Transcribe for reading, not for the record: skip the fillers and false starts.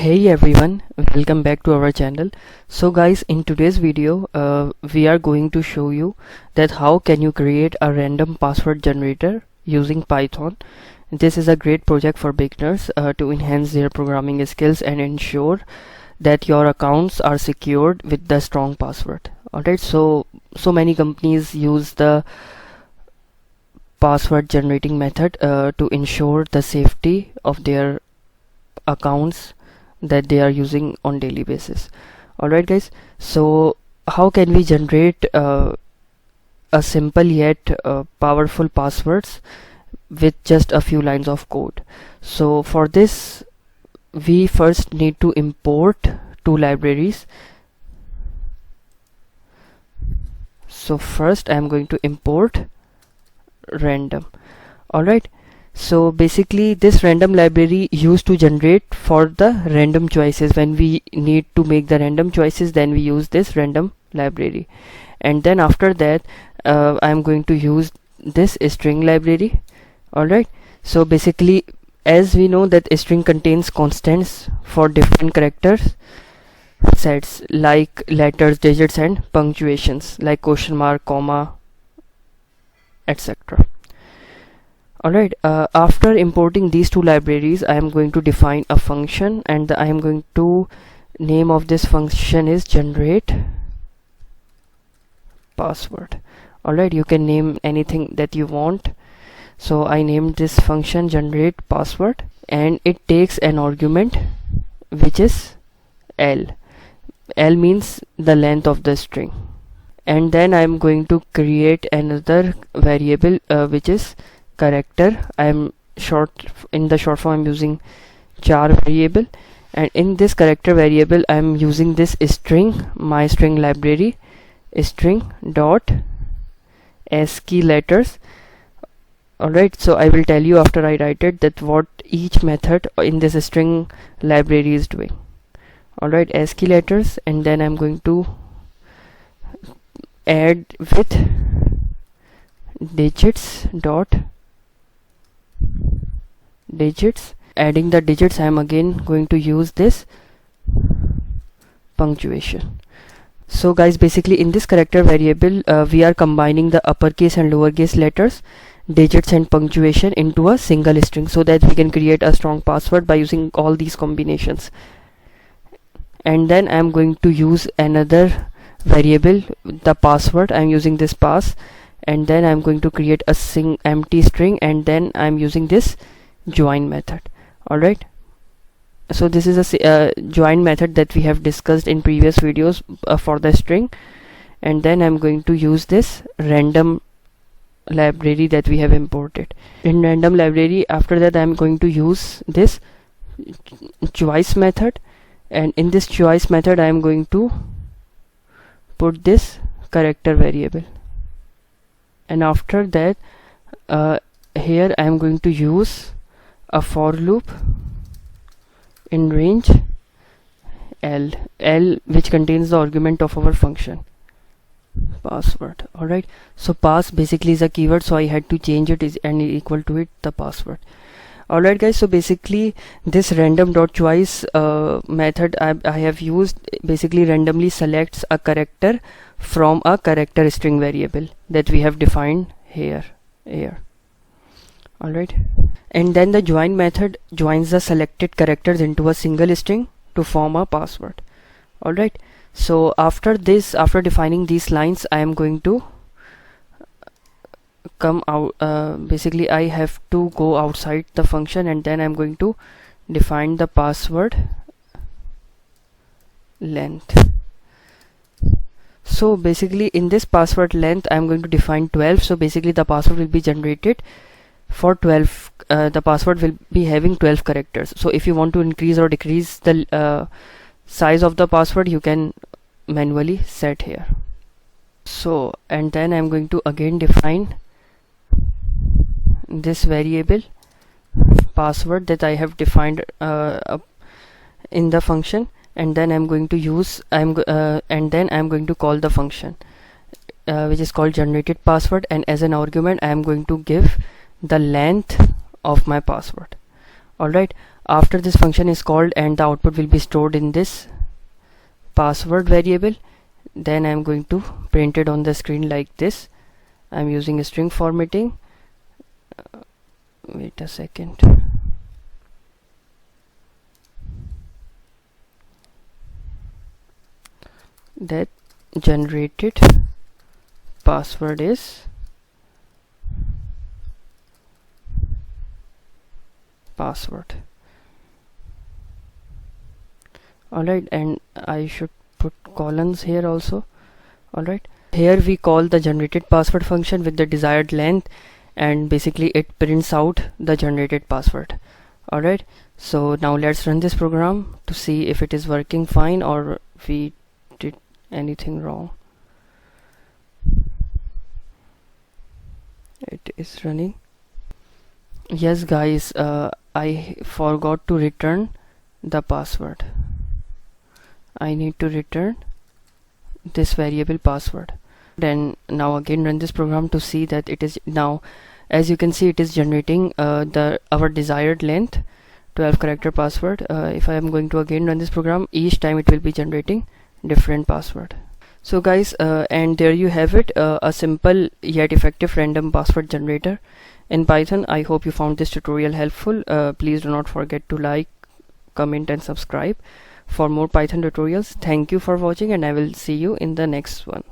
Hey everyone, welcome back to our channel. So guys, in today's video we are going to show you that how can you create a random password generator using Python. This is a great project for beginners to enhance their programming skills and ensure that your accounts are secured with the strong password. Alright, so many companies use the password generating method to ensure the safety of their accounts that they are using on daily basis. Alright guys, so how can we generate a simple yet powerful passwords with just a few lines of code? So for this we first need to import two libraries. So first I am going to import random. Alright, so basically this random library used to generate for the random choices. When we need to make the random choices, then we use this random library, and then after that I am going to use this string library. Alright, so basically as we know that a string contains constants for different characters sets like letters, digits and punctuations like question mark, comma, etc. Alright, after importing these two libraries, I am going to define a function, and I am going to name of this function is generate password. Alright, you can name anything that you want. So I named this function generate password, and it takes an argument which is L. L means the length of the string, and then I am going to create another variable which is character. In the short form I'm using char variable, and in this character variable I'm using this string, my string library, string dot ASCII letters. Alright, so I will tell you after I write it that what each method in this string library is doing. Alright, ASCII letters, and then I'm going to add with digits dot digits. Adding the digits, I am again going to use this punctuation. So guys, basically in this character variable we are combining the uppercase and lowercase letters, digits and punctuation into a single string, so that we can create a strong password by using all these combinations. And then I am going to use another variable, the password. I am using this pass, and then I am going to create a empty string, and then I am using this join method. Alright, so this is a join method that we have discussed in previous videos for the string. And then I'm going to use this random library that we have imported. In random library, after that I'm going to use this choice method, and in this choice method I am going to put this character variable, and after that here I am going to use a for loop in range L which contains the argument of our function password. Alright, so pass basically is a keyword, so I had to change it and equal to it the password. Alright guys, so basically this random dot choice method I have used basically randomly selects a character from a character string variable that we have defined here. Alright, and then the join method joins the selected characters into a single string to form a password. Alright, so after defining these lines, I am going to come out, basically I have to go outside the function, and then I'm going to define the password length. So basically in this password length I'm going to define 12. So basically the password will be generated for 12, the password will be having 12 characters. So if you want to increase or decrease the size of the password, you can manually set here. So, and then I'm going to again define this variable password that I have defined in the function, and then I'm going to use and then I'm going to call the function which is called generated password, and as an argument I am going to give the length of my password. Alright, After this function is called and the output will be stored in this password variable, then I'm going to print it on the screen like this. I'm using a string formatting. Wait a second. That generated password is password. Alright, and I should put colons here also. Alright, here we call the generated password function with the desired length, and basically it prints out the generated password. Alright, so now let's run this program to see if it is working fine or we did anything wrong. It is running. Yes guys, I forgot to return the password. I need to return this variable password. Then now again run this program to see that it is now, as you can see, it is generating our desired length 12 character password. If I am going to again run this program, each time it will be generating different password. So guys, and there you have it, a simple yet effective random password generator in Python. I hope you found this tutorial helpful. Please do not forget to like, comment and subscribe for more Python tutorials. Thank you for watching, and I will see you in the next one.